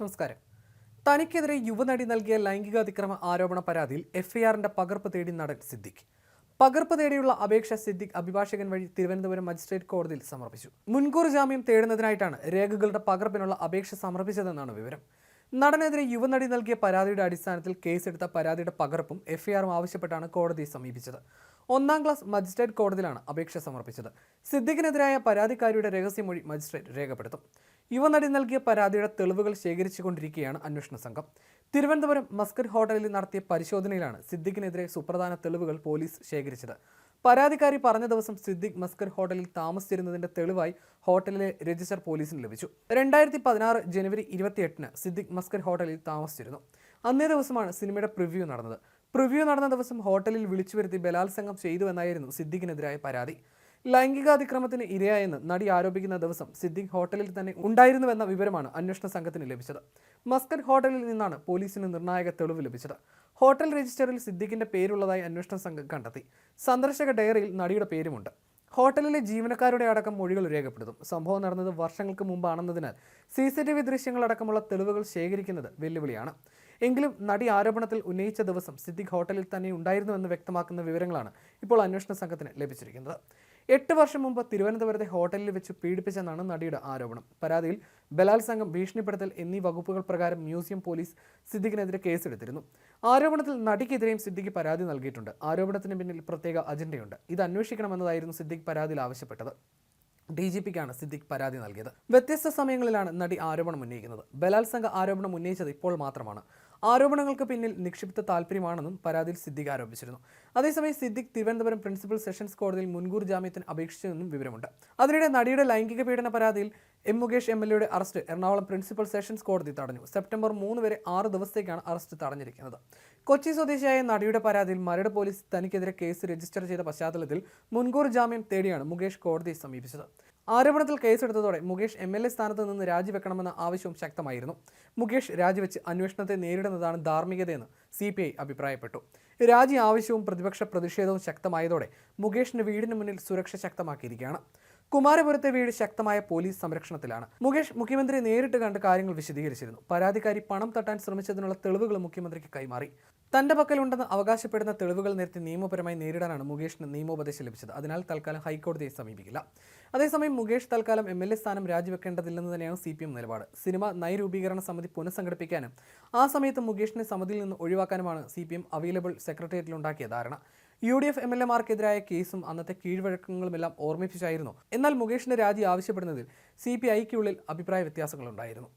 നമസ്കാരം. തനിക്കെതിരെ യുവനടി നൽകിയ ലൈംഗികാതിക്രമ ആരോപണ പരാതിയിൽ എഫ്ഐആറിന്റെ പകർപ്പ് തേടി നടൻ സിദ്ദിഖ്. പകർപ്പ് തേടിയുള്ള അപേക്ഷ സിദ്ദിഖ് അഭിഭാഷകൻ വഴി തിരുവനന്തപുരം മജിസ്ട്രേറ്റ് കോടതിയിൽ സമർപ്പിച്ചു. മുൻകൂർ ജാമ്യം തേടുന്നതിനായിട്ടാണ് രേഖകളുടെ പകർപ്പിനുള്ള അപേക്ഷ സമർപ്പിച്ചതെന്നാണ് വിവരം. നടനെതിരെ യുവനടി നൽകിയ പരാതിയുടെ അടിസ്ഥാനത്തിൽ കേസെടുത്ത പരാതിയുടെ പകർപ്പും എഫ്ഐആറും ആവശ്യപ്പെട്ടാണ് കോടതിയെ സമീപിച്ചത്. 1-ാം ക്ലാസ് മജിസ്ട്രേറ്റ് കോടതിയിലാണ് അപേക്ഷ സമർപ്പിച്ചത്. സിദ്ദിഖിനെതിരായ പരാതിക്കാരിയുടെ രഹസ്യമൊഴി മജിസ്ട്രേറ്റ് രേഖപ്പെടുത്തും. യുവനടി നൽകിയ പരാതിയുടെ തെളിവുകൾ ശേഖരിച്ചുകൊണ്ടിരിക്കുകയാണ് അന്വേഷണ സംഘം. തിരുവനന്തപുരം മസ്കറ്റ് ഹോട്ടലിൽ നടത്തിയ പരിശോധനയിലാണ് സിദ്ദിഖിനെതിരെ സുപ്രധാന തെളിവുകൾ പോലീസ് ശേഖരിച്ചത്. പരാതിക്കാരി പറഞ്ഞ ദിവസം സിദ്ദിഖ് മസ്കറ്റ് ഹോട്ടലിൽ താമസിച്ചിരുന്നതിന്റെ തെളിവായി ഹോട്ടലിലെ രജിസ്റ്റർ പോലീസിന് ലഭിച്ചു. 2016 ജനുവരി 28-ന് സിദ്ദിഖ് മസ്കറ്റ് ഹോട്ടലിൽ താമസിച്ചിരുന്നു. അന്നേ ദിവസമാണ് സിനിമയുടെ പ്രിവ്യൂ നടന്നത്. പ്രിവ്യൂ നടന്ന ദിവസം ഹോട്ടലിൽ വിളിച്ചു വരുത്തി ബലാത്സംഗം ചെയ്തുവെന്നായിരുന്നു സിദ്ദിഖിനെതിരായ പരാതി. ലൈംഗികാതിക്രമത്തിന് ഇരയായെന്ന് നടി ആരോപിക്കുന്ന ദിവസം സിദ്ദിഖ് ഹോട്ടലിൽ തന്നെ ഉണ്ടായിരുന്നുവെന്ന വിവരമാണ് അന്വേഷണ സംഘത്തിന് ലഭിച്ചത്. മസ്കറ്റ് ഹോട്ടലിൽ നിന്നാണ് പോലീസിന് നിർണായക തെളിവ് ലഭിച്ചത്. ഹോട്ടൽ രജിസ്റ്ററിൽ സിദ്ദിഖിന്റെ പേരുള്ളതായി അന്വേഷണ സംഘം കണ്ടെത്തി. സന്ദർശക ഡയറിയിൽ നടിയുടെ പേരുമുണ്ട്. ഹോട്ടലിലെ ജീവനക്കാരുടെ അടക്കം മൊഴികൾ രേഖപ്പെടുത്തും. സംഭവം നടന്നത് വർഷങ്ങൾക്ക് മുമ്പാണെന്നതിനാൽ CCTV ദൃശ്യങ്ങളടക്കമുള്ള തെളിവുകൾ ശേഖരിക്കുന്നത് വെല്ലുവിളിയാണ്. എങ്കിലും നടി ആരോപണത്തിൽ ഉന്നയിച്ച ദിവസം സിദ്ദിഖ് ഹോട്ടലിൽ തന്നെ ഉണ്ടായിരുന്നുവെന്ന് വ്യക്തമാക്കുന്ന വിവരങ്ങളാണ് ഇപ്പോൾ അന്വേഷണ സംഘത്തിന് ലഭിച്ചിരിക്കുന്നത്. 8 വർഷം മുമ്പ് തിരുവനന്തപുരത്തെ ഹോട്ടലിൽ വെച്ച് പീഡിപ്പിച്ചെന്നാണ് നടിയുടെ ആരോപണം. പരാതിയിൽ ബലാത്സംഗം, ഭീഷണിപ്പെടുത്തൽ എന്നീ വകുപ്പുകൾ പ്രകാരം മ്യൂസിയം പോലീസ് സിദ്ദിഖിനെതിരെ കേസെടുത്തിരുന്നു. ആരോപണത്തിൽ നടിക്കെതിരെയും സിദ്ദിഖ് പരാതി നൽകിയിട്ടുണ്ട്. ആരോപണത്തിന് പിന്നിൽ പ്രത്യേക അജണ്ടയുണ്ട്. ഇത് അന്വേഷിക്കണമെന്നതായിരുന്നു സിദ്ദിഖ് പരാതിയിൽ ആവശ്യപ്പെട്ടത്. DGPക്കാണ് സിദ്ദിഖ് പരാതി നൽകിയത്. വ്യത്യസ്ത സമയങ്ങളിലാണ് നടി ആരോപണം ഉന്നയിക്കുന്നത്. ബലാത്സംഗ ആരോപണം ഉന്നയിച്ചത് ഇപ്പോൾ മാത്രമാണ്. ആരോപണങ്ങൾക്ക് പിന്നിൽ നിക്ഷിപ്ത താല്പര്യമാണെന്നും പരാതിയിൽ സിദ്ദിഖ് ആരോപിച്ചിരുന്നു. അതേസമയം സിദ്ദിഖ് തിരുവനന്തപുരം പ്രിൻസിപ്പൽ സെഷൻസ് കോടതിയിൽ മുൻകൂർ ജാമ്യത്തിന് അപേക്ഷിച്ചതെന്നും വിവരമുണ്ട്. അതിനിടെ നടിയുടെ ലൈംഗിക പീഡന പരാതിയിൽ മുകേഷ് MLAയുടെ അറസ്റ്റ് എറണാകുളം പ്രിൻസിപ്പൽ സെഷൻസ് കോടതി തടഞ്ഞു. സെപ്റ്റംബർ 3 വരെ 6 ദിവസത്തേക്കാണ് അറസ്റ്റ് തടഞ്ഞിരിക്കുന്നത്. കൊച്ചി സ്വദേശിയായ നടിയുടെ പരാതിയിൽ മരട് പോലീസ് തനിക്കെതിരെ കേസ് രജിസ്റ്റർ ചെയ്ത പശ്ചാത്തലത്തിൽ മുൻകൂർ ജാമ്യം തേടിയാണ് മുകേഷ് കോടതിയെ സമീപിച്ചത്. ആരോപണത്തിൽ കേസെടുത്തതോടെ മുകേഷ് MLA സ്ഥാനത്ത് നിന്ന് രാജിവെക്കണമെന്ന ആവശ്യവും ശക്തമായിരുന്നു. മുകേഷ് രാജിവെച്ച് അന്വേഷണത്തെ നേരിടുന്നതാണ് ധാർമ്മികതയെന്ന് CPI അഭിപ്രായപ്പെട്ടു. രാജി ആവശ്യവും പ്രതിപക്ഷ പ്രതിഷേധവും ശക്തമായതോടെ മുകേഷിന്റെ വീടിന് മുന്നിൽ സുരക്ഷ ശക്തമാക്കിയിരിക്കുകയാണ്. കുമാരപുരത്തെ വീട് ശക്തമായ പോലീസ് സംരക്ഷണത്തിലാണ്. മുകേഷ് മുഖ്യമന്ത്രിയെ നേരിട്ട് കണ്ട് കാര്യങ്ങൾ വിശദീകരിച്ചിരുന്നു. പരാതിക്കാരി പണം തട്ടാൻ ശ്രമിച്ചതിനുള്ള തെളിവുകൾ മുഖ്യമന്ത്രിക്ക് കൈമാറി. തന്റെ പക്കലുണ്ടെന്ന് അവകാശപ്പെടുന്ന തെളിവുകൾ നിരത്തി നിയമപരമായി നേരിടാനാണ് മുകേഷിന് നിയമോപദേശം ലഭിച്ചത്. അതിനാൽ തൽക്കാലം ഹൈക്കോടതിയെ സമീപിക്കില്ല. അതേസമയം മുകേഷ് തൽക്കാലം MLA സ്ഥാനം രാജിവെക്കേണ്ടതില്ലെന്ന് തന്നെയാണ് CPM നിലപാട്. സിനിമ നയരൂപീകരണ സമിതി പുനഃസംഘടിപ്പിക്കാനും ആ സമയത്ത് മുകേഷിനെ സമിതിയിൽ നിന്ന് ഒഴിവാക്കാനുമാണ് CPM അവൈലബിൾ സെക്രട്ടേറിയറ്റിലുണ്ടാക്കിയ ധാരണ. UDF MLAമാർക്കെതിരായ കേസും അന്നത്തെ കീഴ്വഴക്കങ്ങളുമെല്ലാം ഓർമ്മിപ്പിച്ചായിരുന്നു. എന്നാൽ മുകേഷിന്റെ രാജി ആവശ്യപ്പെടുന്നതിൽ CPIക്കുള്ളിൽ അഭിപ്രായ വ്യത്യാസങ്ങളുണ്ടായിരുന്നു.